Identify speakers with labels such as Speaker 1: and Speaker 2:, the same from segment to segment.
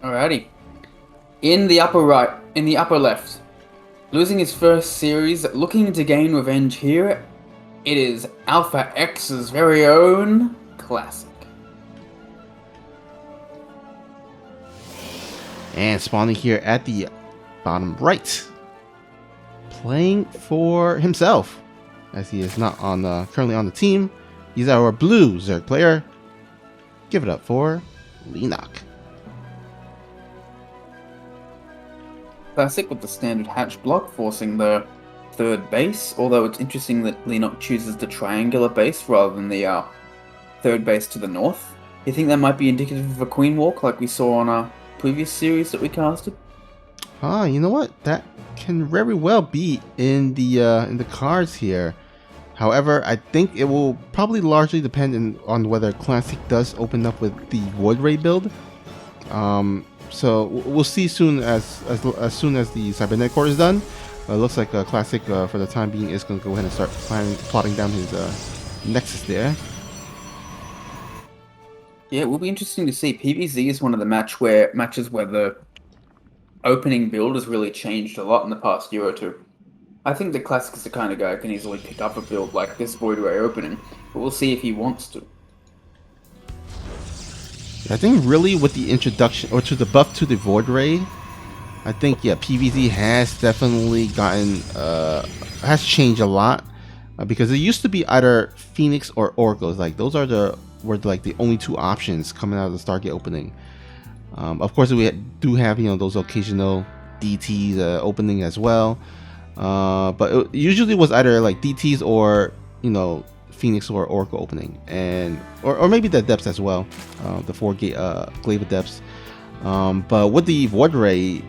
Speaker 1: Alrighty. In the upper right, in the upper left, losing his first series, looking to gain revenge here, it is Alpha X's very own Classic.
Speaker 2: And spawning here at the bottom right, playing for himself, as he is not on currently on the team. He's our blue Zerg player. Give it up for LEENOCK.
Speaker 1: Classic with the standard hatch block forcing the third base, although it's interesting that LEENOCK chooses the triangular base rather than the third base to the north. You think that might be indicative of a queen walk like we saw on a previous series that we casted?
Speaker 2: Ah, you know what? That can very well be in the cards here. However, I think it will probably largely depend on whether Classic does open up with the Void Ray build. So we'll see soon as soon as the cybernetic core is done. It looks like Classic for the time being is going to go ahead and start plotting down his nexus there.
Speaker 1: Yeah, it will be interesting to see. PvZ is one of the matches where the opening build has really changed a lot in the past year or two. I think the Classic is the kind of guy who can easily pick up a build like this Void Ray opening, but we'll see if he wants to.
Speaker 2: I think really with the introduction or to the buff to the Void Ray, I think PvZ has definitely gotten has changed a lot because it used to be either Phoenix or Oracles. Like those were like the only two options coming out of the Stargate opening. Of course, we do have those occasional DTs opening as well, but it usually was either like DTs or Phoenix or Oracle opening, and or maybe the depths as well, the 4-gate glaive of depths. But with the Void Ray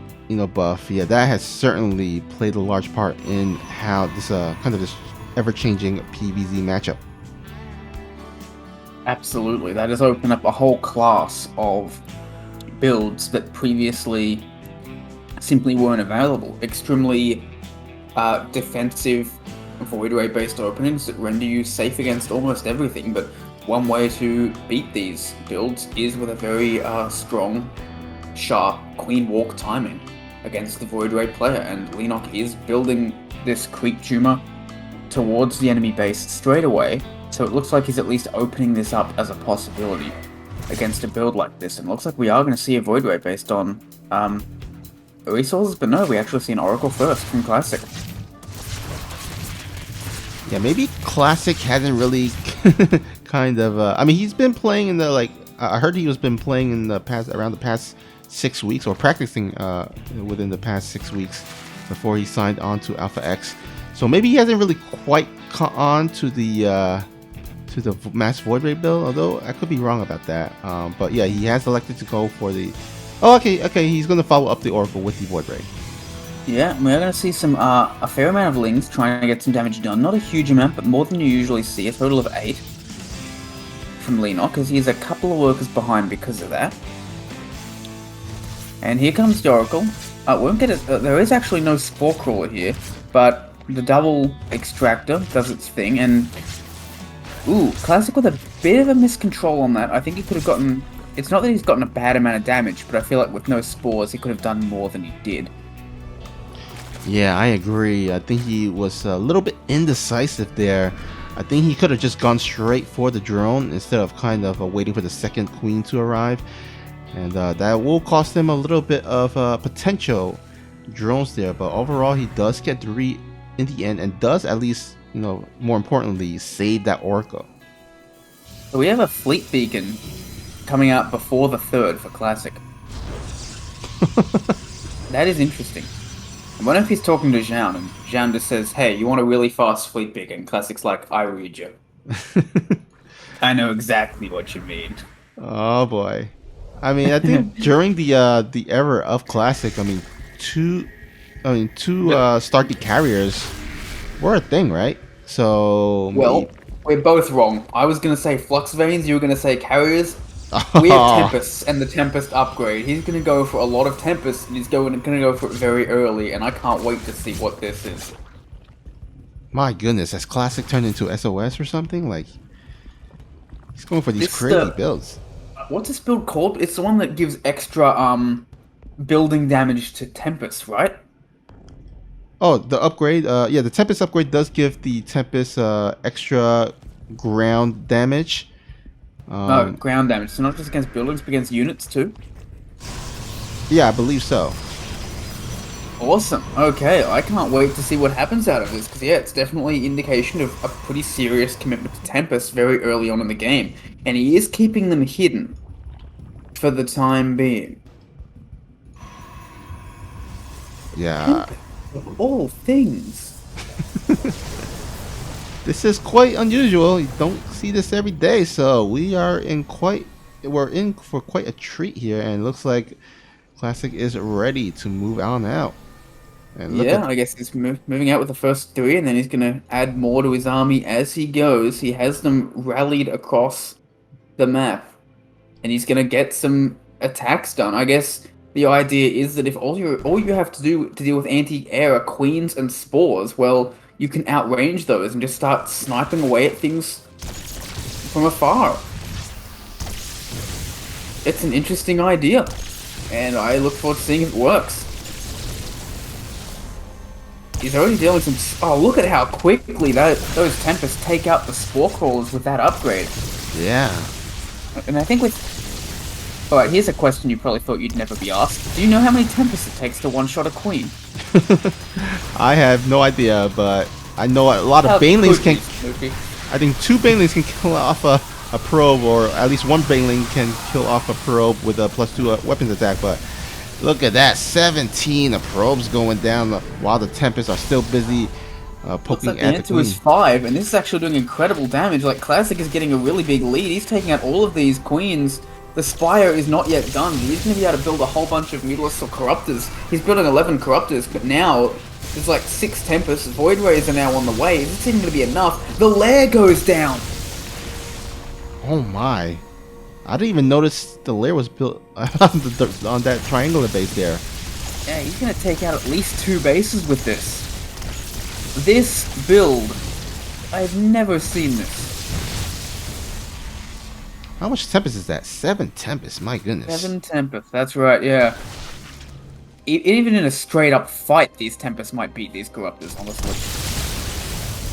Speaker 2: buff, that has certainly played a large part in how this kind of this ever-changing PvZ matchup.
Speaker 1: Absolutely, that has opened up a whole class of builds that previously simply weren't available. Extremely defensive Void Ray based openings that render you safe against almost everything, but one way to beat these builds is with a very strong, sharp Queen Walk timing against the Void Ray player, and LEENOCK is building this creep tumor towards the enemy base straight away, so it looks like he's at least opening this up as a possibility against a build like this, and it looks like we are going to see a Void Ray based on resources, but no, we actually see an Oracle first from Classic.
Speaker 2: Yeah, maybe Classic hasn't really kind of. I mean, he's been playing in the I heard he was been playing in the around the past 6 weeks, or practicing within the past 6 weeks before he signed on to Alpha X. So maybe he hasn't really quite caught on to the Mass Void Ray build. Although I could be wrong about that. But yeah, he has elected to go for the. Oh, okay. He's going to follow up the Oracle with the Void Ray.
Speaker 1: Yeah, we're going to see some a fair amount of Lings trying to get some damage done. Not a huge amount, but more than you usually see. A total of 8 from LEENOCK, because he's a couple of workers behind because of that. And here comes the Oracle. Won't get it. There is actually no Spore Crawler here, but the double extractor does its thing. And ooh, Classic with a bit of a miscontrol on that. I think he could have gotten. It's not that he's gotten a bad amount of damage, but I feel like with no spores, he could have done more than he did.
Speaker 2: Yeah, I agree. I think he was a little bit indecisive there. I think he could have just gone straight for the drone instead of kind of waiting for the second queen to arrive. And that will cost him a little bit of potential drones there. But overall, he does get 3 in the end and does at least, more importantly, save that Oracle.
Speaker 1: So we have a fleet beacon coming out before the third for Classic. That is interesting. I wonder if he's talking to Zoun, and Zoun just says, "Hey, you want a really fast fleet beacon?" Classic's like, "I read you. I know exactly what you mean."
Speaker 2: Oh boy. I mean, I think during the era of Classic, two Stargate carriers were a thing, right? So
Speaker 1: well, we're both wrong. I was gonna say Flux Veins, you were gonna say carriers. We have Tempests and the Tempest upgrade. He's going to go for a lot of Tempests, and he's going to go for it very early, and I can't wait to see what this is.
Speaker 2: My goodness, has Classic turned into SOS or something? Like, he's going for these crazy builds.
Speaker 1: What's this build called? It's the one that gives extra building damage to Tempest, right?
Speaker 2: Oh, the upgrade. Yeah, the Tempest upgrade does give the Tempest extra ground damage.
Speaker 1: No, ground damage. So not just against buildings, but against units too.
Speaker 2: Yeah, I believe so.
Speaker 1: Awesome. Okay, I can't wait to see what happens out of this, because yeah, it's definitely an indication of a pretty serious commitment to Tempest very early on in the game. And he is keeping them hidden for the time being.
Speaker 2: Yeah.
Speaker 1: Of all things.
Speaker 2: This is quite unusual. You don't see this every day, so we're in for quite a treat here, and it looks like Classic is ready to move on out. And look
Speaker 1: Yeah, I guess he's moving out with the first three, and then he's going to add more to his army as he goes. He has them rallied across the map, and he's going to get some attacks done. I guess the idea is that if all you have to do to deal with anti-air are queens and spores, well, you can outrange those and just start sniping away at things from afar. It's an interesting idea, and I look forward to seeing if it works. He's already dealing with some... Oh, look at how quickly those Tempests take out the Spore Crawlers with that upgrade.
Speaker 2: Yeah.
Speaker 1: And I think with... Alright, here's a question you probably thought you'd never be asked. Do you know how many Tempests it takes to one-shot a Queen?
Speaker 2: I have no idea, but I know a lot of Banelings can...
Speaker 1: Snoopy.
Speaker 2: I think 2 Banelings can kill off a probe, or at least 1 Baneling can kill off a probe with a +2 weapons attack, but... Look at that, 17 probes going down while the Tempests are still busy poking
Speaker 1: like
Speaker 2: at the
Speaker 1: answer
Speaker 2: Queen.
Speaker 1: is 5, and this is actually doing incredible damage. Like, Classic is getting a really big lead. He's taking out all of these Queens. The Spire is not yet done. He's going to be able to build a whole bunch of Mutalisks or Corruptors. He's building 11 Corruptors, but now there's like 6 Tempests. Void Rays are now on the way. Is this even going to be enough? The lair goes down!
Speaker 2: Oh my. I didn't even notice the lair was built on that triangular base there.
Speaker 1: Yeah, he's going to take out at least 2 bases with this. This build, I've never seen this.
Speaker 2: How much Tempest is that? 7 Tempest, my goodness.
Speaker 1: 7 Tempests, that's right, yeah. Even in a straight up fight, these Tempests might beat these Corruptors, honestly.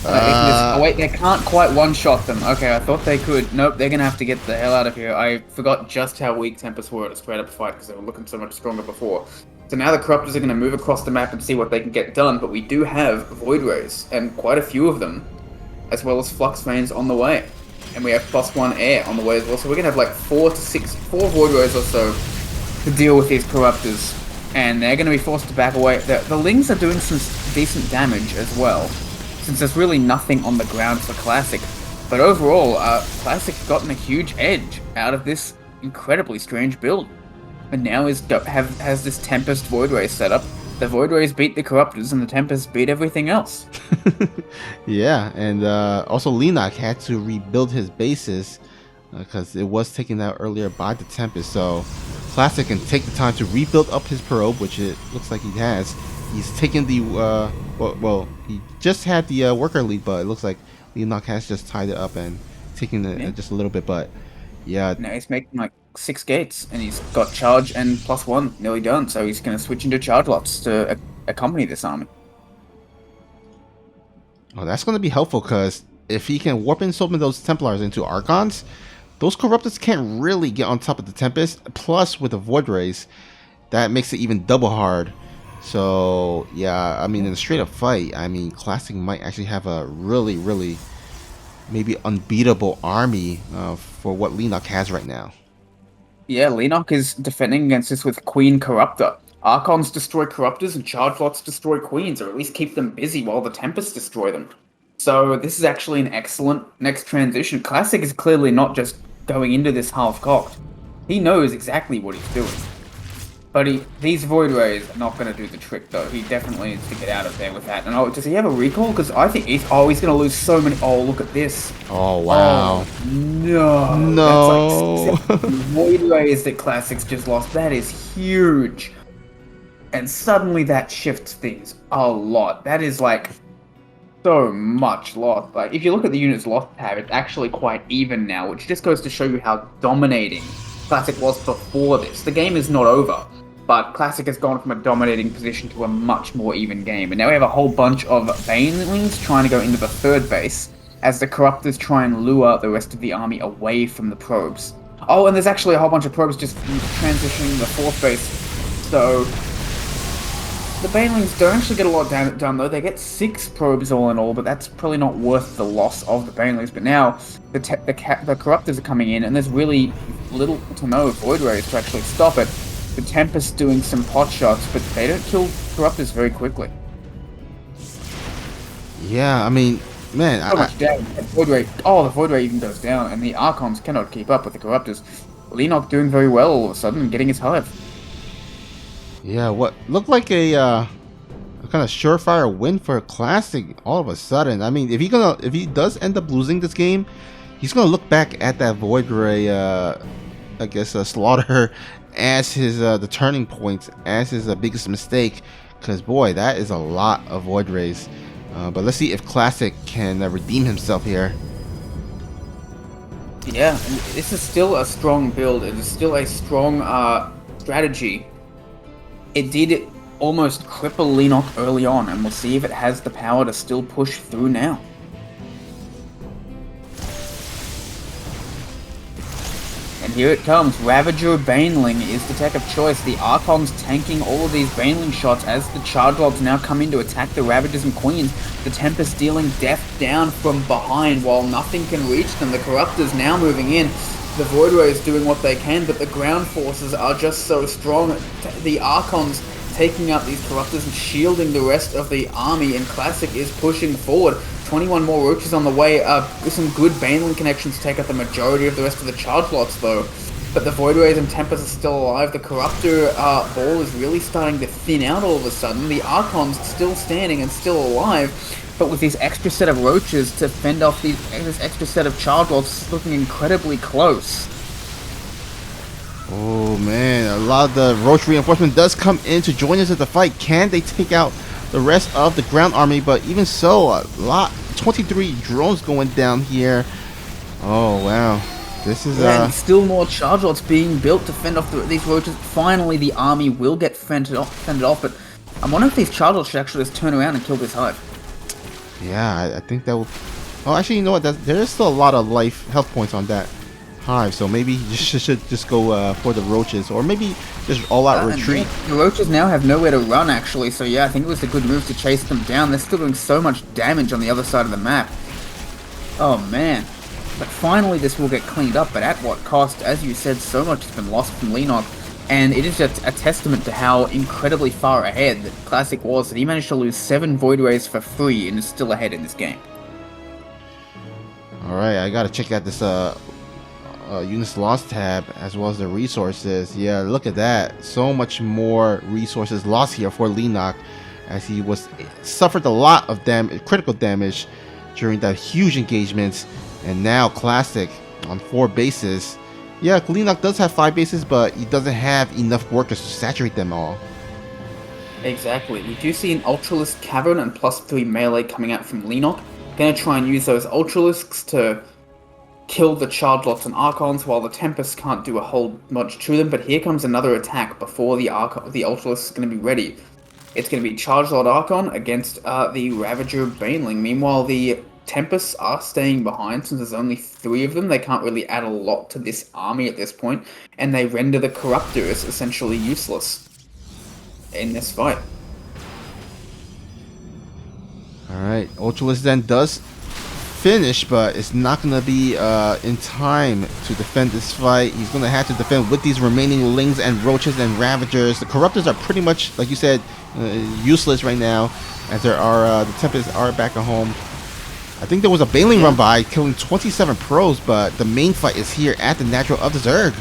Speaker 1: Oh wait, they can't quite one-shot them. Okay, I thought they could. Nope, they're gonna have to get the hell out of here. I forgot just how weak Tempests were at a straight-up fight because they were looking so much stronger before. So now the Corruptors are gonna move across the map and see what they can get done, but we do have Void Rays, and quite a few of them, as well as Flux Veins on the way. And we have +1 air on the way as well, so we're gonna have like 4 Void Rays or so to deal with these Corruptors. And they're gonna be forced to back away. The Lings are doing some decent damage as well, since there's really nothing on the ground for Classic. But overall, Classic's gotten a huge edge out of this incredibly strange build. And now has this Tempest Void Ray set up. The Void Rays beat the Corruptors, and the Tempests beat everything else.
Speaker 2: Yeah, and also LEENOCK had to rebuild his bases because it was taken out earlier by the Tempest. So Classic can take the time to rebuild up his probe, which it looks like he has. He's taken the well, he just had the worker lead, but it looks like LEENOCK has just tied it up and taken it just a little bit. But yeah,
Speaker 1: now he's making like 6 gates, and he's got charge and +1 nearly done. So he's going to switch into charge lots to accompany this army.
Speaker 2: Oh, that's going to be helpful because if he can warp in some of those Templars into Archons, those Corruptors can't really get on top of the Tempest. Plus, with the Void Rays, that makes it even double hard. So yeah, I mean, in a straight up fight, I mean, Classic might actually have a really, really maybe unbeatable army for what LEENOCK has right now.
Speaker 1: Yeah, LEENOCK is defending against this with Queen Corruptor. Archons destroy Corruptors and Charge Lots destroy Queens, or at least keep them busy while the Tempests destroy them. So this is actually an excellent next transition. Classic is clearly not just going into this half-cocked. He knows exactly what he's doing. But these Void Rays are not going to do the trick, though. He definitely needs to get out of there with that. And does he have a recall? Because I think he's going to lose so many... Oh, look at this.
Speaker 2: Oh, wow.
Speaker 1: Oh, no.
Speaker 2: No.
Speaker 1: That's like 7 Void Rays that Classic's just lost. That is huge. And suddenly that shifts things a lot. That is like so much loss. Like, if you look at the units lost tab, it's actually quite even now, which just goes to show you how dominating Classic was before this. The game is not over, but Classic has gone from a dominating position to a much more even game. And now we have a whole bunch of Banelings trying to go into the third base, as the Corruptors try and lure the rest of the army away from the probes. Oh, and there's actually a whole bunch of probes just transitioning the fourth base. So the Banelings don't actually get a lot done though. They get 6 probes all in all, but that's probably not worth the loss of the Banelings. But now the Corruptors are coming in, and there's really little to no Void Rays to actually stop it. The Tempest doing some pot shots, but they don't kill Corruptors very quickly.
Speaker 2: Yeah, I mean, man,
Speaker 1: So much damage. The Void Ray even goes down, and the Archons cannot keep up with the Corruptors. LEENOCK doing very well all of a sudden and getting his hive.
Speaker 2: Yeah, what looked like a kind of surefire win for Classic all of a sudden. I mean, if he does end up losing this game, he's gonna look back at that Void Ray, I guess, slaughter as his the turning point, as his biggest mistake. Because boy, that is a lot of Void Rays. But let's see if Classic can redeem himself here.
Speaker 1: Yeah, this is still a strong build. It is still a strong strategy. It did almost cripple LEENOCK early on, and we'll see if it has the power to still push through now. And here it comes. Ravager Baneling is the tech of choice. The Archons tanking all of these Baneling shots as the Charge Lords now come in to attack the Ravagers and Queens. The Tempest dealing death down from behind while nothing can reach them. The Corruptors now moving in. The Void Rays doing what they can, but the ground forces are just so strong. The Archons taking out these Corruptors and shielding the rest of the army, and Classic is pushing forward. 21 more Roaches on the way, with some good Baneling connections to take out the majority of the rest of the Charge Lots though. But the Void Rays and Tempest are still alive. The Corruptor ball is really starting to thin out all of a sudden. The Archon's still standing and still alive, but with this extra set of Roaches to fend off this extra set of Charge Lots, it's looking incredibly close.
Speaker 2: Oh man, a lot of the Roach reinforcement does come in to join us at the fight. Can they take out the rest of the ground army? But even so, a lot, 23 drones going down here. Oh wow, this is
Speaker 1: and still more Charge Lots being built to fend off these Roaches. Finally, the army will get fended off. But I'm wondering if these Charge Lots should actually just turn around and kill this hive.
Speaker 2: Yeah, I think that will. Oh, actually, you know what? There is still a lot of health points on that hive, so maybe you should just go for the Roaches, or maybe just all-out retreat.
Speaker 1: The Roaches now have nowhere to run, actually, so yeah, I think it was a good move to chase them down. They're still doing so much damage on the other side of the map. Oh, man. But finally, this will get cleaned up, but at what cost? As you said, so much has been lost from LEENOCK, and it is just a testament to how incredibly far ahead that Classic was, that he managed to lose 7 Void Rays for free and is still ahead in this game.
Speaker 2: Alright, I gotta check out this units lost tab as well as the resources. Yeah, look at that, so much more resources lost here for LEENOCK, as he suffered a lot of critical damage during that huge engagement. And now Classic on 4 bases. Yeah, LEENOCK does have 5 bases, but he doesn't have enough workers to saturate them all.
Speaker 1: Exactly. We do see an Ultralisk Cavern and +3 melee coming out from LEENOCK. Gonna try and use those Ultralisks to kill the Charge Lots and Archons, while the Tempest can't do a whole much to them. But here comes another attack before the Ultralisk is going to be ready. It's going to be Charge Lord Archon against the Ravager Baneling. Meanwhile, the Tempests are staying behind. Since there's only 3 of them, they can't really add a lot to this army at this point, and they render the Corruptors essentially useless in this fight.
Speaker 2: Alright, Ultralisk then does finish, but it's not going to be in time to defend this fight. He's going to have to defend with these remaining Lings and Roaches and Ravagers. The Corruptors are pretty much, like you said, useless right now, as there are the Tempests are back at home. I think there was a Baneling run by, killing 27 pros, but the main fight is here at the Natural of the Zerg.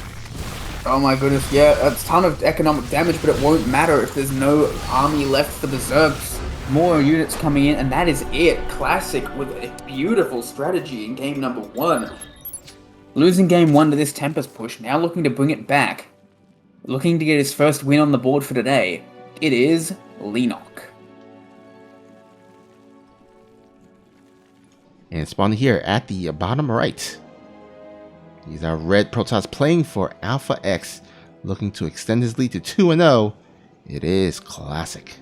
Speaker 1: Oh my goodness, yeah, that's a ton of economic damage, but it won't matter if there's no army left for the Zergs. More units coming in, and that is it. Classic with a beautiful strategy in game number 1. Losing game 1 to this Tempest push, now looking to bring it back. Looking to get his first win on the board for today. It is LEENOCK.
Speaker 2: And spawned here at the bottom right. He's our red Protoss playing for Alpha X, looking to extend his lead to 2-0. It is Classic.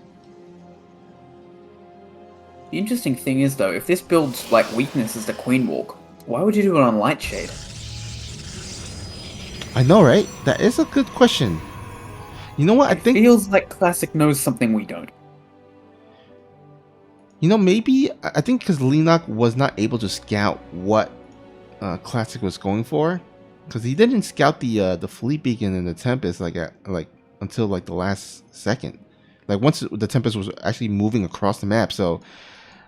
Speaker 1: The interesting thing is, though, if this build's like weakness is the Queen Walk, why would you do it on Lightshade?
Speaker 2: I know, right? That is a good question. You know what? I think
Speaker 1: feels like Classic knows something we don't.
Speaker 2: You know, maybe I think because LEENOCK was not able to scout what Classic was going for, because he didn't scout the Fleet Beacon and the Tempest until like the last second, like once the Tempest was actually moving across the map. So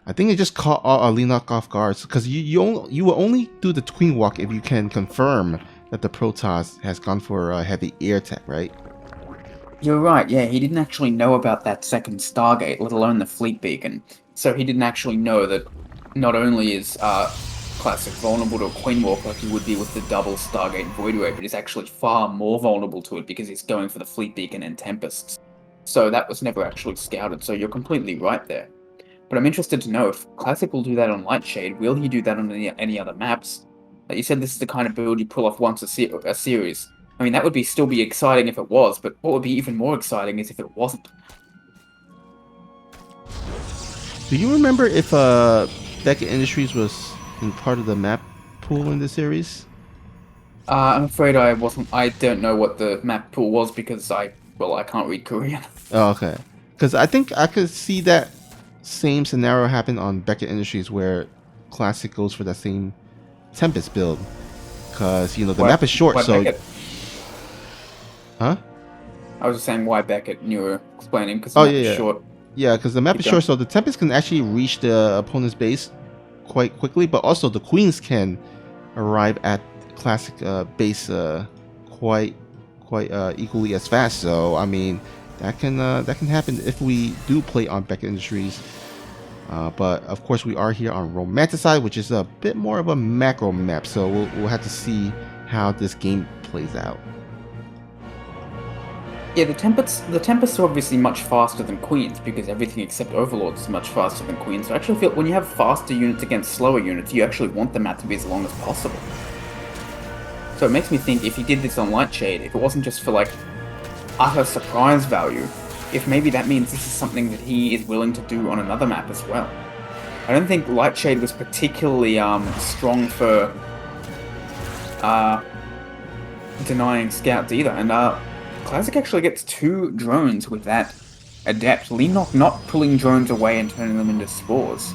Speaker 2: I think it just caught LEENOCK off guard, because you will only do the Queen Walk if you can confirm that the Protoss has gone for a heavy air attack, right?
Speaker 1: You're right, yeah, he didn't actually know about that second Stargate, let alone the Fleet Beacon. So he didn't actually know that not only is Classic vulnerable to a Queen Walk like he would be with the double Stargate Void Ray, but he's actually far more vulnerable to it because he's going for the Fleet Beacon and Tempests. So that was never actually scouted, so you're completely right there. But I'm interested to know if Classic will do that on Lightshade, will he do that on any other maps? Like you said, this is the kind of build you pull off once a series. I mean, that would still be exciting if it was, but what would be even more exciting is if it wasn't.
Speaker 2: Do you remember if Beckett Industries was in part of the map pool in the series?
Speaker 1: I'm afraid I wasn't. I don't know what the map pool was because I can't read Korean.
Speaker 2: Oh, okay. Because I think I could see that same scenario happen on Beckett Industries, where Classic goes for that same Tempest build. Because, you know, the map is short, so...
Speaker 1: Beckett?
Speaker 2: Huh?
Speaker 1: I was just saying why Beckett, and you were explaining, because
Speaker 2: the
Speaker 1: map is short.
Speaker 2: Yeah, because the map is short, so the Tempest can actually reach the opponent's base quite quickly, but also the Queens can arrive at Classic base quite equally as fast. So I mean, that can happen if we do play on Beckett Industries. But of course, we are here on Romanticide, which is a bit more of a macro map. So we'll have to see how this game plays out.
Speaker 1: Yeah, the Tempests are obviously much faster than Queens, because everything except Overlords is much faster than Queens. So I actually feel when you have faster units against slower units, you actually want the map to be as long as possible. So it makes me think, if he did this on Lightshade, if it wasn't just for, like, utter surprise value, if maybe that means this is something that he is willing to do on another map as well. I don't think Lightshade was particularly strong for denying scouts either, and Classic actually gets 2 drones with that Adept. LEENOCK not pulling drones away and turning them into spores.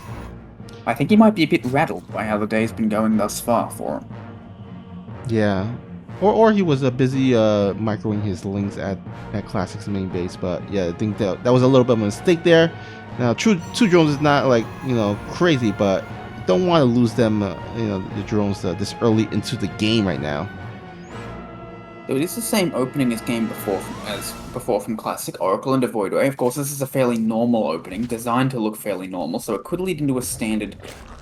Speaker 1: I think he might be a bit rattled by how the day's been going thus far for him.
Speaker 2: Yeah. Or he was busy microing his links at Classic's main base. But yeah, I think that was a little bit of a mistake there. Now, 2 drones is not, like, you know, crazy, but don't want to lose them, you know, the drones this early into the game right now.
Speaker 1: So it is the same opening as before from Classic, Oracle and Void Ray. Of course, this is a fairly normal opening, designed to look fairly normal, so it could lead into a standard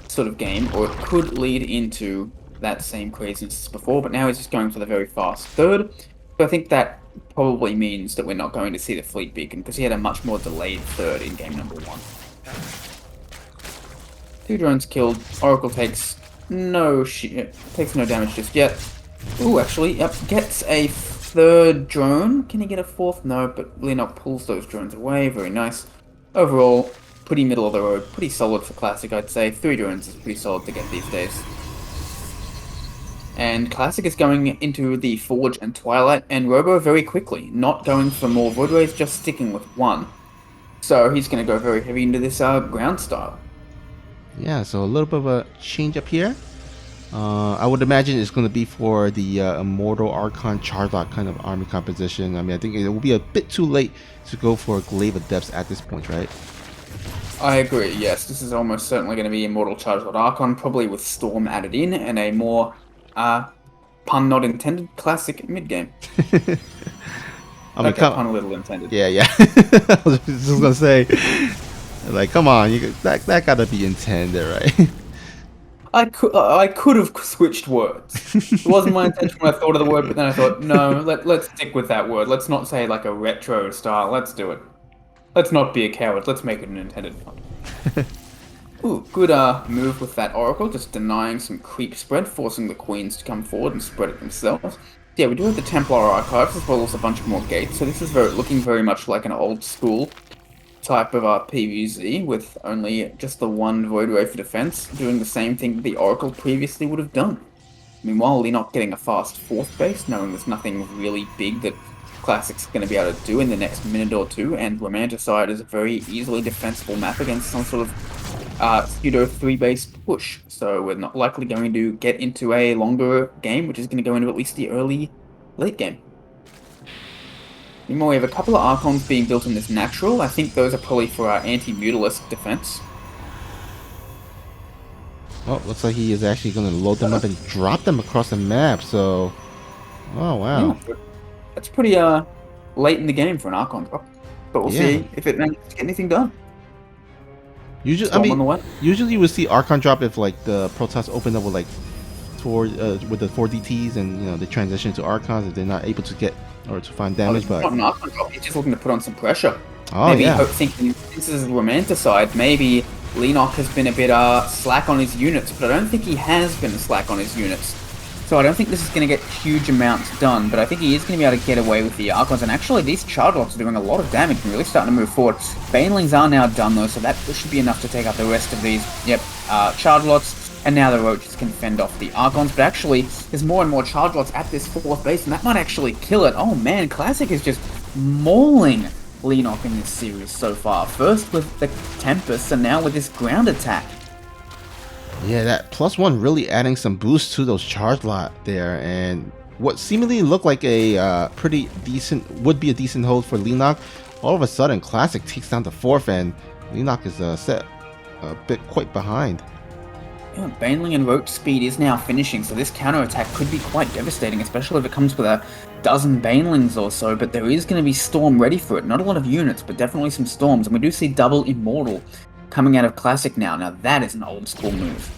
Speaker 1: sort of game, or it could lead into that same craziness as before, but now he's just going for the very fast third. So I think that probably means that we're not going to see the Fleet Beacon, because he had a much more delayed third in game number 1. 2 drones killed. Oracle takes no damage just yet. Ooh, actually, yep, gets a 3rd drone. Can he get a 4th? No, but LEENOCK pulls those drones away. Very nice. Overall, pretty middle of the road. Pretty solid for Classic, I'd say. 3 drones is pretty solid to get these days. And Classic is going into the Forge and Twilight and Robo very quickly. Not going for more Void Rays, just sticking with 1. So he's going to go very heavy into this ground style.
Speaker 2: Yeah, so a little bit of a change up here. I would imagine it's going to be for the Immortal Archon Charlock kind of army composition. I mean, I think it will be a bit too late to go for a Glaive of Depths at this point, right?
Speaker 1: I agree, yes. This is almost certainly going to be Immortal Charlock Archon, probably with Storm added in, and a more, pun not intended, classic mid-game.
Speaker 2: I mean,
Speaker 1: pun a little intended.
Speaker 2: Yeah. I was just going to say, like, come on, that got to be intended, right?
Speaker 1: I could have switched words. It wasn't my intention when I thought of the word, but then I thought, no, let's stick with that word. Let's not say like a retro style. Let's do it. Let's not be a coward. Let's make it an intended pun. Ooh, good move with that Oracle, just denying some creep spread, forcing the queens to come forward and spread it themselves. Yeah, we do have the Templar archives as well as a bunch more gates, so this is looking very much like an old school type of PvZ with only just the one Void Ray for defense, doing the same thing the Oracle previously would have done. Meanwhile, LEENOCK getting a fast 4th base, knowing there's nothing really big that Classic's going to be able to do in the next minute or two, and Romanticide is a very easily defensible map against some sort of pseudo 3-base push, so we're not likely going to get into a longer game, which is going to go into at least the late game. Meanwhile, we have a couple of Archons being built in this natural. I think those are probably for our anti-Mutalisk defense.
Speaker 2: Oh, looks like he is actually going to load them up and drop them across the map, so... Oh, wow.
Speaker 1: Yeah, that's pretty late in the game for an Archon drop. But we'll see if it manages to get anything done.
Speaker 2: Usually, usually you would see Archon drop if like the Protoss open up with like with the 4 DTs and they transition to Archons if they're not able to get or to find damage. But
Speaker 1: not an Archon drop, he's just looking to put on some pressure.
Speaker 2: Oh,
Speaker 1: maybe thinking this is Romanticide, maybe LEENOCK has been a bit slack on his units, but I don't think he has been slack on his units. So I don't think this is going to get huge amounts done, but I think he is going to be able to get away with the Archons. And actually, these Charge Locks are doing a lot of damage and really starting to move forward. Banelings are now done, though, so that should be enough to take out the rest of these. Yep, Charge Lots, and now the Roaches can fend off the Archons. But actually, there's more and more Charge Lots at this 4th base, and that might actually kill it. Oh man, Classic is just mauling LEENOCK in this series so far. First with the Tempest, and now with this ground attack.
Speaker 2: Yeah, that +1 really adding some boost to those charge lot there, and what seemingly looked like a pretty decent, would be a decent hold for LEENOCK. All of a sudden, Classic takes down the 4th, and LEENOCK is set a bit quite behind.
Speaker 1: Yeah, Baneling and Roach speed is now finishing, so this counterattack could be quite devastating, especially if it comes with a dozen Banelings or so, but there is going to be Storm ready for it. Not a lot of units, but definitely some Storms, and we do see double Immortal coming out of Classic now. Now that is an old school move.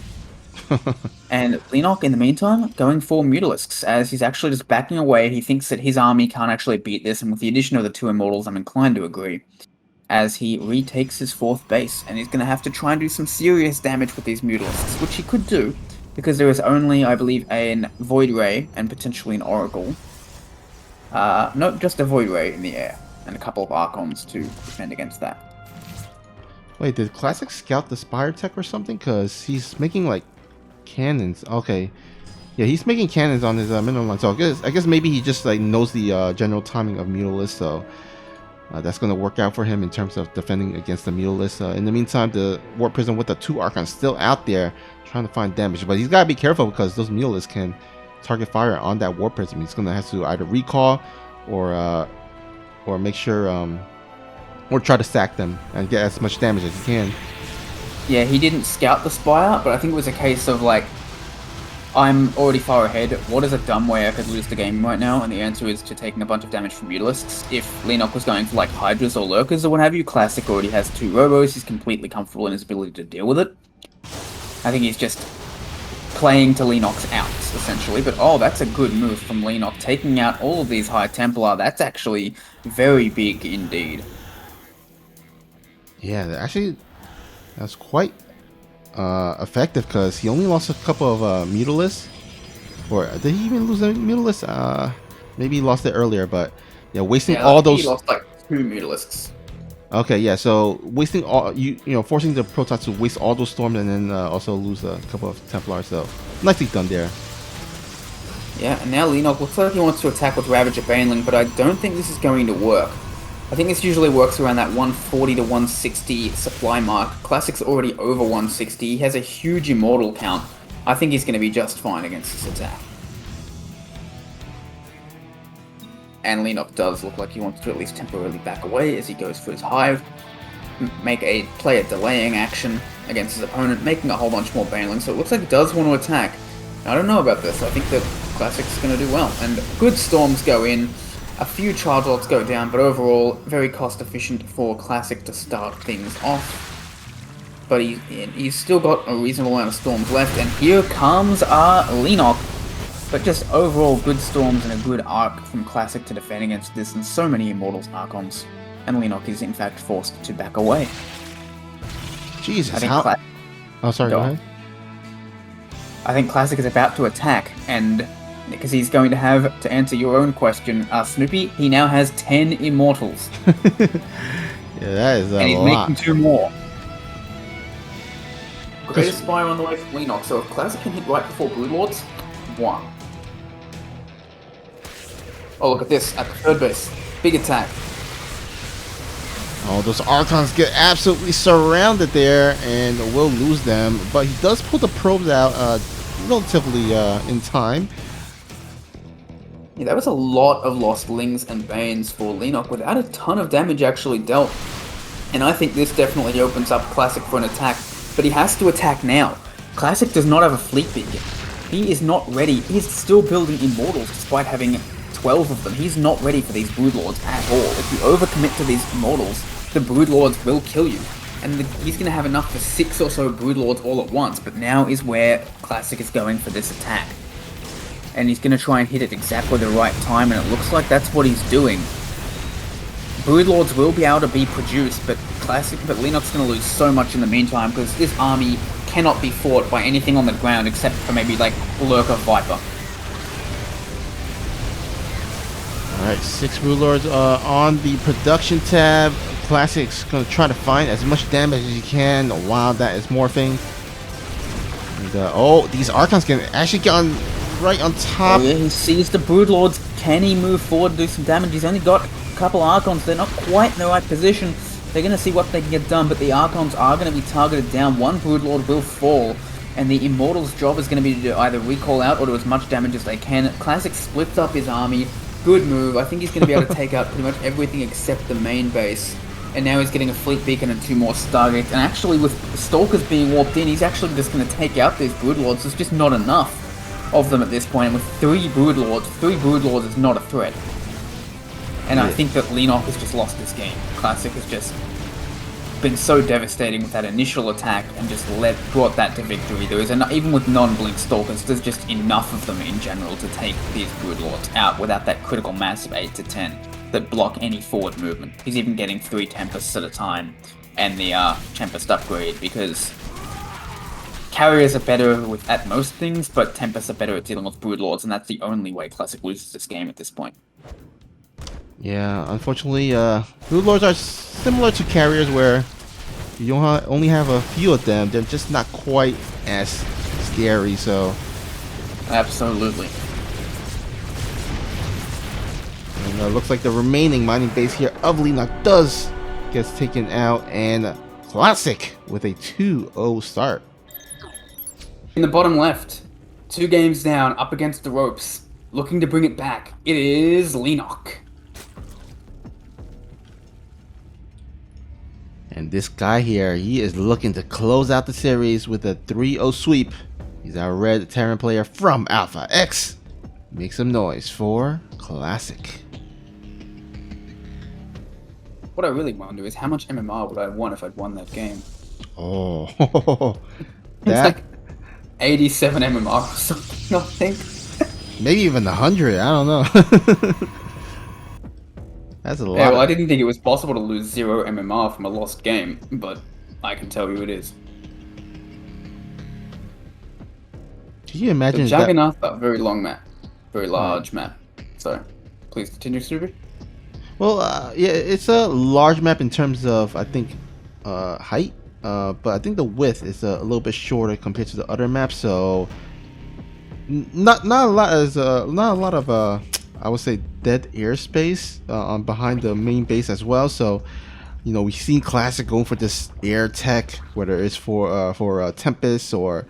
Speaker 1: And LEENOCK, in the meantime, going for Mutalisks, as he's actually just backing away. He thinks that his army can't actually beat this, and with the addition of the 2 Immortals, I'm inclined to agree. As he retakes his 4th base, and he's going to have to try and do some serious damage with these Mutalisks, which he could do, because there is only, I believe, a Void Ray, and potentially an Oracle. No, just a Void Ray in the air, and a couple of Archons to defend against that.
Speaker 2: Wait, did Classic scout the Spire Tech or something? Because he's making, like, cannons. Okay. Yeah, he's making cannons on his minimum line. So I guess maybe he just, like, knows the general timing of Mutalisk, so that's going to work out for him in terms of defending against the Mutalisk. In the meantime, the Warp Prism with the 2 Archons still out there trying to find damage. But he's got to be careful because those Mutalisks can target fire on that Warp Prism. He's going to have to either recall or make sure... or try to stack them and get as much damage as he can.
Speaker 1: Yeah, he didn't scout the Spire, but I think it was a case of, like, I'm already far ahead. What is a dumb way I could lose the game right now? And the answer is to taking a bunch of damage from Mutalisks. If LEENOCK was going for, like, Hydras or Lurkers or what have you, Classic already has 2 Robos. He's completely comfortable in his ability to deal with it. I think he's just playing to LEENOCK's outs, essentially. But, oh, that's a good move from LEENOCK. Taking out all of these High Templar, that's actually very big indeed.
Speaker 2: Yeah, actually, that's quite effective because he only lost a couple of Mutalisks. Or did he even lose a Mutalisk? Maybe he lost it earlier, but yeah, wasting all those.
Speaker 1: He lost like 2 Mutalisks.
Speaker 2: Okay, yeah, so wasting all forcing the Protoss to waste all those Storms and then also lose a couple of Templars. So nicely done there.
Speaker 1: Yeah, and now LEENOCK looks like he wants to attack with Ravager Baneling, but I don't think this is going to work. I think this usually works around that 140 to 160 supply mark. Classic's already over 160. He has a huge Immortal count. I think he's going to be just fine against this attack. And LEENOCK does look like he wants to at least temporarily back away as he goes for his Hive. Play a delaying action against his opponent, making a whole bunch more Banelings. So it looks like he does want to attack. I don't know about this. I think that Classic's going to do well. And good Storms go in. A few Charge Lots go down, but overall, very cost efficient for Classic to start things off. But he's still got a reasonable amount of Storms left, and here comes LEENOCK. But just overall, good Storms and a good arc from Classic to defend against this, and so many Immortals Archons. And LEENOCK is in fact forced to back away.
Speaker 2: Jesus, Oh, sorry, go ahead.
Speaker 1: I think Classic is about to attack, and because he's going to have, to answer your own question, Snoopy, he now has 10 immortals.
Speaker 2: Yeah, that is a lot.
Speaker 1: And he's making 2 more. Greatest Spire on the way from LEENOCK, so if Classic can hit right before Broodlords, 1. Oh, look at this, at the 3rd base. Big attack.
Speaker 2: Oh, those Archons get absolutely surrounded there, and will lose them. But he does pull the probes out relatively in time.
Speaker 1: Yeah, that was a lot of lost Lings and Banes for LEENOCK without a ton of damage actually dealt. And I think this definitely opens up Classic for an attack, but he has to attack now. Classic does not have a fleet big yet. He is not ready. He's still building Immortals despite having 12 of them. He's not ready for these Broodlords at all. If you overcommit to these Immortals, the Broodlords will kill you. And he's going to have enough for 6 or so Broodlords all at once, but now is where Classic is going for this attack. And he's going to try and hit it exactly the right time, and it looks like that's what he's doing. Broodlords will be able to be produced, but LEENOCK's going to lose so much in the meantime, because this army cannot be fought by anything on the ground except for maybe, like, Lurker Viper.
Speaker 2: Alright, 6 Broodlords on the production tab. Classic's going to try to find as much damage as he can while that is morphing. And, oh, these Archons can actually get on right on top.
Speaker 1: Oh, yeah, he sees the Broodlords. Can he move forward and do some damage? He's only got a couple Archons. They're not quite in the right position. They're going to see what they can get done, but the Archons are going to be targeted down. One Broodlord will fall, and the Immortal's job is going to be to either recall out or do as much damage as they can. Classic splits up his army. Good move. I think he's going to be able to take out pretty much everything except the main base. And now he's getting a Fleet Beacon and 2 more Stargates. And actually, with Stalkers being warped in, he's actually just going to take out these Broodlords. There's just not enough of them at this point. And with 3 Broodlords is not a threat. And I think that LEENOCK has just lost this game. Classic has just been so devastating with that initial attack and just brought that to victory. There is even with non-blink Stalkers, there's just enough of them in general to take these Broodlords out without that critical mass of 8 to 10 that block any forward movement. He's even getting 3 Tempests at a time and the Tempest upgrade, because carriers are better at most things, but Tempests are better at dealing with Broodlords, and that's the only way Classic loses this game at this point.
Speaker 2: Yeah, unfortunately, Broodlords are similar to carriers where you only have a few of them. They're just not quite as scary, so...
Speaker 1: Absolutely.
Speaker 2: And looks like the remaining mining base here of LEENOCK does get taken out, and Classic with a 2-0 start.
Speaker 1: In the bottom left, 2 games down, up against the ropes, looking to bring it back. It is LEENOCK.
Speaker 2: And this guy here, he is looking to close out the series with a 3-0 sweep. He's our red Terran player from Alpha X. Make some noise for Classic.
Speaker 1: What I really wonder is how much MMR would I have won if I'd won that game?
Speaker 2: Oh,
Speaker 1: It's like 87 MMR or something, I think.
Speaker 2: Maybe even 100, I don't know. That's a lot.
Speaker 1: Yeah, well, I didn't think it was possible to lose 0 MMR from a lost game, but I can tell you it is.
Speaker 2: Can you imagine
Speaker 1: so Juggernaut, a very long map. Very large map. So, please continue, Snoopy.
Speaker 2: Well, yeah, it's a large map in terms of, I think, height. But I think the width is a little bit shorter compared to the other maps. So, not a lot of I would say dead airspace on behind the main base as well. So, you know, we've seen Classic going for this air tech, whether it's for Tempest or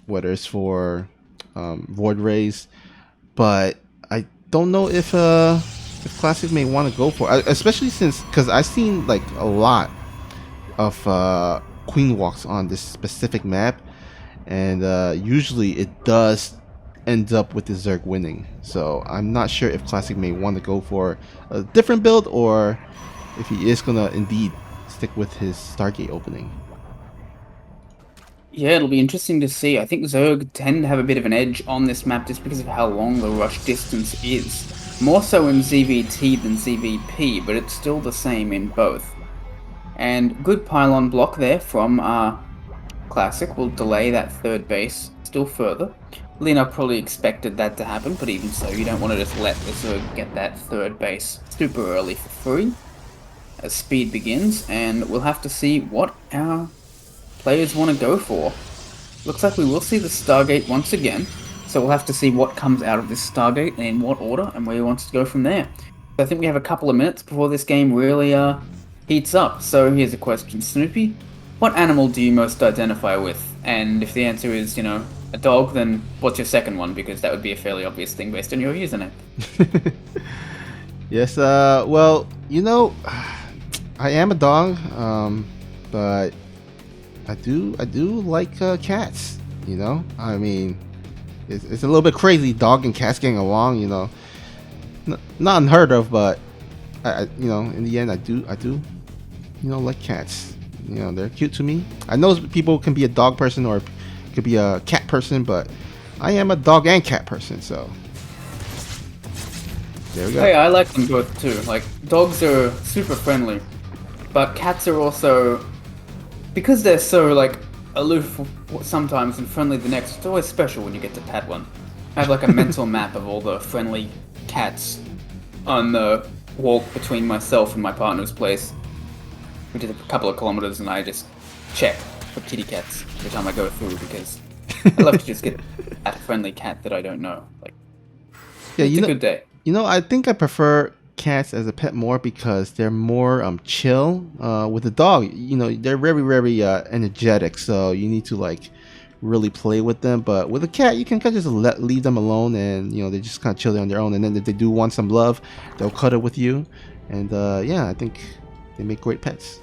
Speaker 2: whether it's for Void Rays. But I don't know if Classic may want to go for it, especially because I've seen like a lot of Queen Walks on this specific map, and usually it does end up with the Zerg winning. So I'm not sure if Classic may want to go for a different build, or if he is gonna indeed stick with his Stargate opening.
Speaker 1: Yeah, it'll be interesting to see. I think Zerg tend to have a bit of an edge on this map just because of how long the rush distance is. More so in ZVT than ZVP, but it's still the same in both. And good pylon block there from Classic will delay that third base still further. LEENOCK probably expected that to happen, but even so, you don't want to just let the Zerg get that third base super early for free as speed begins, and we'll have to see what our players want to go for. Looks like we will see the Stargate once again, so we'll have to see what comes out of this Stargate and in what order and where he wants to go from there. So I think we have a couple of minutes before this game really heats up. So here's a question, Snoopy. What animal do you most identify with? And if the answer is, you know, a dog, then what's your second one? Because that would be a fairly obvious thing based on your username.
Speaker 2: Yes, well, you know, I am a dog, but I do like cats. You know, I mean, it's a little bit crazy, dog and cats getting along. You know, not unheard of, but I you know, in the end, I do, you know, like cats. You know, they're cute to me. I know people can be a dog person or could be a cat person, but I am a dog and cat person. So there we go.
Speaker 1: Hey, I like them both too. Like, dogs are super friendly, but cats are also, because they're so like aloof sometimes and friendly the next, it's always special when you get to pet one. I have like a mental map of all the friendly cats on the walk between myself and my partner's place. We did a couple of kilometers and I just check for kitty cats every time I go through because I love to just get a friendly cat that I don't know. Like,
Speaker 2: yeah,
Speaker 1: it's a good day.
Speaker 2: You know, I think I prefer cats as a pet more because they're more chill. With a dog, you know, they're very energetic, so you need to like really play with them. But with a cat, you can kind of just leave them alone, and you know, they just kind of chill on their own. And then if they do want some love, they'll cuddle with you. And yeah, I think they make great pets.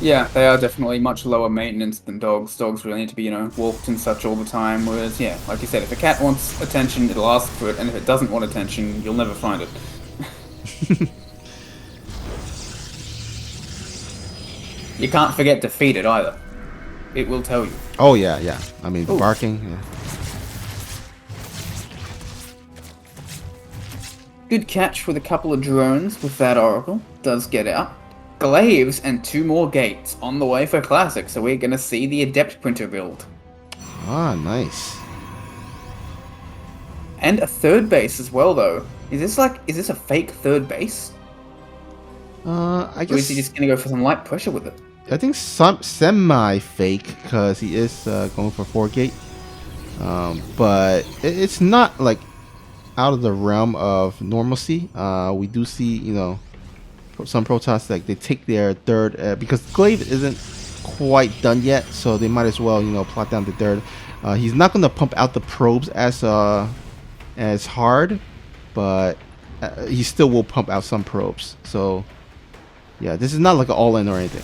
Speaker 1: Yeah, they are definitely much lower maintenance than dogs. Dogs really need to be, you know, walked and such all the time, whereas, yeah, like you said, if a cat wants attention, it'll ask for it, and if it doesn't want attention, you'll never find it. You can't forget to feed it either. It will tell you.
Speaker 2: Oh, yeah. I mean, the barking, yeah.
Speaker 1: Good catch with a couple of drones with that Oracle. Does get out. Glaives and 2 more gates on the way for Classic, so we're gonna see the Adept Printer build.
Speaker 2: Ah, nice.
Speaker 1: And a third base as well, though. Is this a fake third base?
Speaker 2: I guess.
Speaker 1: Or is he just gonna go for some light pressure with it?
Speaker 2: I think some semi-fake because he is going for 4 gate. But it's not like out of the realm of normalcy. We do see, you know, some Protoss, like they take their third because Glaive isn't quite done yet, so they might as well, you know, plot down the third. He's not going to pump out the probes as hard, but he still will pump out some probes. So yeah, this is not like an all-in or anything.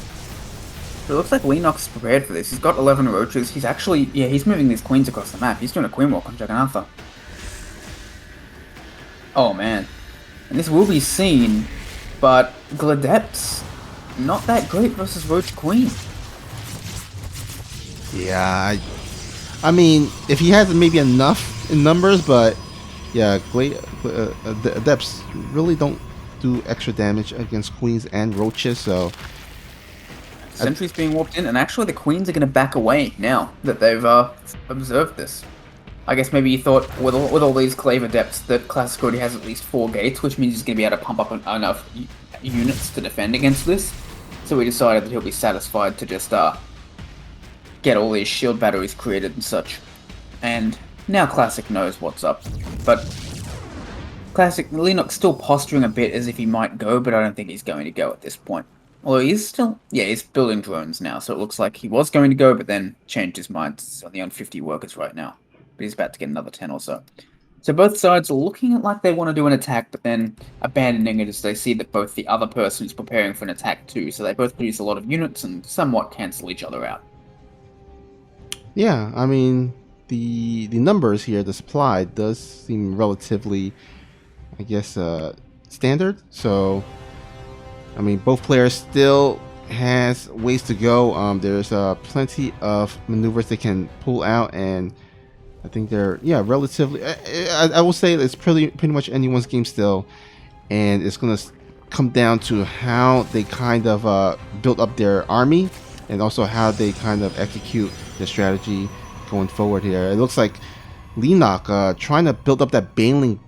Speaker 1: It looks like LEENOCK's prepared for this. He's got 11 roaches. He's actually, yeah, he's moving these queens across the map. He's doing a queen walk on Jagannatha. Oh man, and this will be seen. But Gladep's not that great versus Roach Queen.
Speaker 2: Yeah, I mean, if he has maybe enough in numbers, but yeah, the Adepts really don't do extra damage against Queens and Roaches, so...
Speaker 1: Sentry's being warped in, and actually the Queens are going to back away now that they've observed this. I guess maybe he thought, with all these Clave Adepts, that Classic already has at least 4 gates, which means he's going to be able to pump up enough units to defend against this. So he decided that he'll be satisfied to just get all these shield batteries created and such. And now Classic knows what's up. But Classic, LEENOCK's still posturing a bit as if he might go, but I don't think he's going to go at this point. Although he's still, yeah, he's building drones now, so it looks like he was going to go, but then changed his mind. He's only on 50 workers right now. But he's about to get another 10 or so. So both sides are looking like they want to do an attack, but then abandoning it as they see that both the other person is preparing for an attack too, so they both produce a lot of units and somewhat cancel each other out.
Speaker 2: Yeah, I mean, the numbers here, the supply, does seem relatively, I guess, standard. So, I mean, both players still has ways to go. There's plenty of maneuvers they can pull out, and I think they're, yeah, relatively, I will say it's pretty much anyone's game still, and it's going to come down to how they kind of build up their army. and also how they kind of execute the strategy going forward here. It looks like LEENOCK trying to build up that Baneling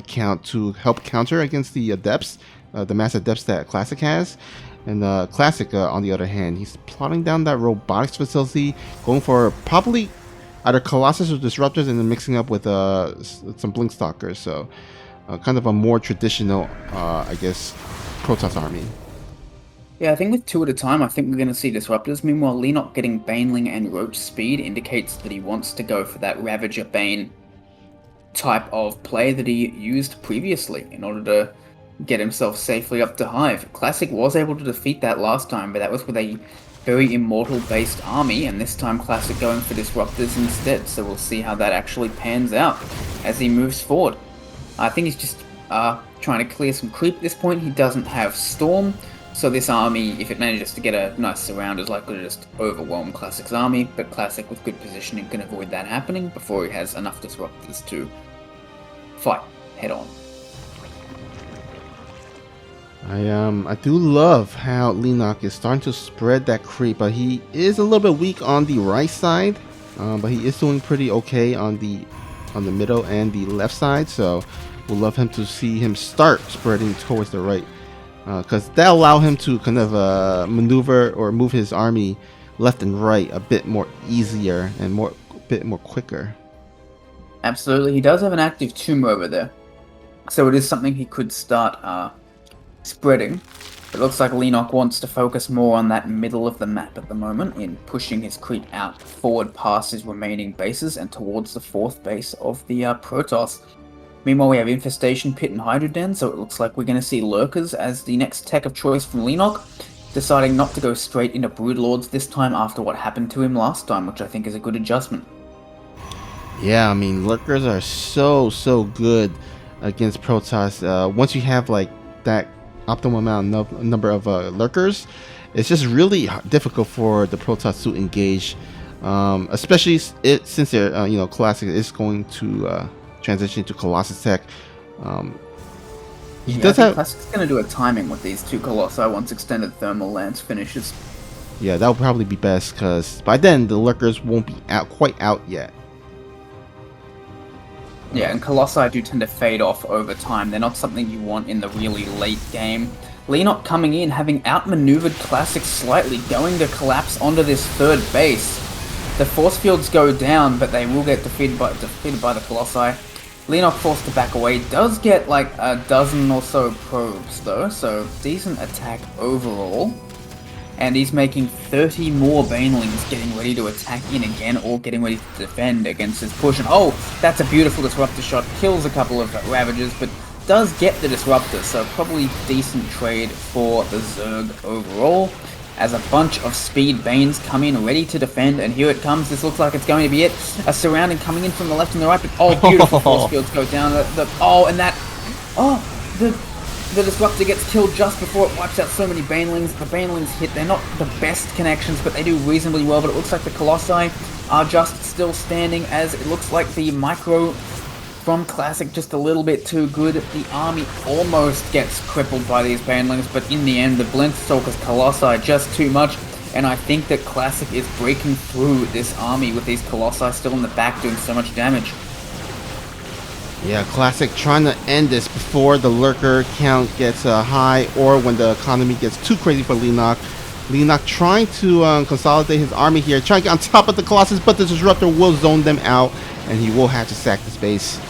Speaker 2: count to help counter against the Adepts, the mass Adepts that Classic has. And Classic, on the other hand, he's plotting down that robotics facility, going for probably either Colossus or Disruptors, and then mixing up with some Blink Stalkers. So kind of a more traditional, I guess, Protoss army.
Speaker 1: Yeah, I think with 2 at a time, I think we're going to see Disruptors. Meanwhile, LEENOCK getting Baneling and Roach speed indicates that he wants to go for that Ravager Bane type of play that he used previously in order to get himself safely up to Hive. Classic was able to defeat that last time, but that was with a very Immortal-based army, and this time Classic going for Disruptors instead, so we'll see how that actually pans out as he moves forward. I think he's just trying to clear some creep at this point. He doesn't have Storm, so this army, if it manages to get a nice surround, is likely to just overwhelm Classic's army, but Classic with good positioning can avoid that happening before he has enough Disruptors to fight head on.
Speaker 2: I do love how LEENOCK is starting to spread that creep, but he is a little bit weak on the right side, but he is doing pretty okay on the middle and the left side, so we'll love him to see him start spreading towards the right, because that'll allow him to kind of maneuver or move his army left and right a bit more easier and a bit more quicker.
Speaker 1: Absolutely, he does have an active Tomb over there, so it is something he could start spreading. It looks like LEENOCK wants to focus more on that middle of the map at the moment in pushing his creep out forward past his remaining bases and towards the 4th base of the Protoss. Meanwhile, we have Infestation Pit and Hydra Den, so it looks like we're going to see Lurkers as the next tech of choice from LEENOCK, deciding not to go straight into Broodlords this time after what happened to him last time, which I think is a good adjustment.
Speaker 2: Yeah, I mean, Lurkers are so good against Protoss. Once you have like that optimal number of Lurkers, it's just really difficult for the Protoss to engage, especially since they're Classic is going to transition to Colossus tech. He does have
Speaker 1: Classic's going to do a timing with these 2 Colossi once Extended Thermal Lance finishes.
Speaker 2: Yeah, that would probably be best, because by then the Lurkers won't be quite out yet.
Speaker 1: Yeah, and Colossi do tend to fade off over time. They're not something you want in the really late game. LEENOCK coming in, having outmaneuvered Classic slightly, going to collapse onto this 3rd base. The force fields go down, but they will get defeated by the Colossi. LEENOCK forced to back away. Does get like a dozen or so probes though, so decent attack overall. And he's making 30 more Banelings getting ready to attack in again, or getting ready to defend against his push. And oh, that's a beautiful Disruptor shot. Kills a couple of Ravagers, but does get the Disruptor, so probably decent trade for the Zerg overall. As a bunch of speed Banes come in ready to defend, and here it comes. This looks like it's going to be it. A surrounding coming in from the left and the right, but oh, beautiful force fields go down. The Disruptor gets killed just before it wipes out so many Banelings. The Banelings hit. They're not the best connections, but they do reasonably well. But it looks like the Colossi are just still standing, as it looks like the Micro from Classic just a little bit too good. The army almost gets crippled by these Banelings, but in the end, the Blinkstalker's Colossi just too much. And I think that Classic is breaking through this army with these Colossi still in the back doing so much damage.
Speaker 2: Yeah, Classic trying to end this before the Lurker count gets high, or when the economy gets too crazy for LEENOCK. LEENOCK trying to consolidate his army here, trying to get on top of the Colossus, but the Disruptor will zone them out, and he will have to sack this base.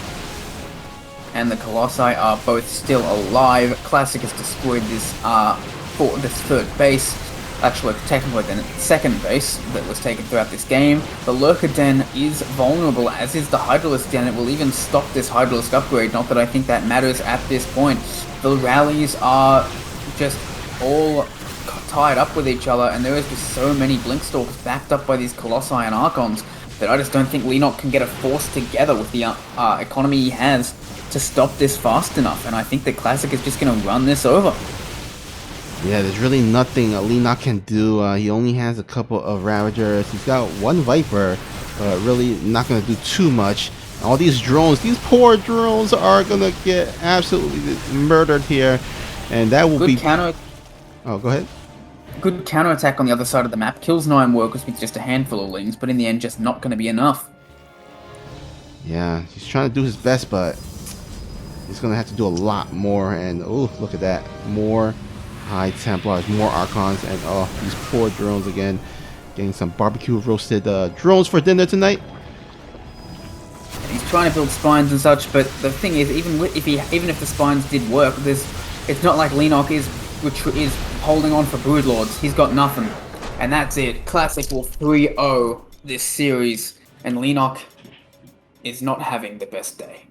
Speaker 1: And the Colossi are both still alive. Classic has destroyed this 3rd base. Actually, technically the 2nd base that was taken throughout this game. The Lurker Den is vulnerable, as is the Hydralisk Den. It will even stop this Hydralisk upgrade, not that I think that matters at this point. The rallies are just all tied up with each other, and there is just so many Blinkstalkers backed up by these Colossi and Archons that I just don't think LEENOCK can get a force together with the economy he has to stop this fast enough, and I think that Classic is just going to run this over.
Speaker 2: Yeah, there's really nothing LEENOCK can do. He only has a couple of Ravagers. He's got 1 Viper, but really not going to do too much. All these drones, these poor drones are going to get absolutely murdered here, and that will be...
Speaker 1: Counter.
Speaker 2: Oh, go ahead.
Speaker 1: Good counterattack on the other side of the map. Kills 9 workers with just a handful of lings, but in the end, just not going to be enough.
Speaker 2: Yeah, he's trying to do his best, but he's going to have to do a lot more. And, oh, look at that. More High Templars, more Archons, and, oh, these poor drones again. Getting some barbecue roasted drones for dinner tonight.
Speaker 1: He's trying to build spines and such, but the thing is, even if the spines did work, it's not like LEENOCK is holding on for Broodlords. He's got nothing. And that's it. Classic will 3-0 this series, and LEENOCK is not having the best day.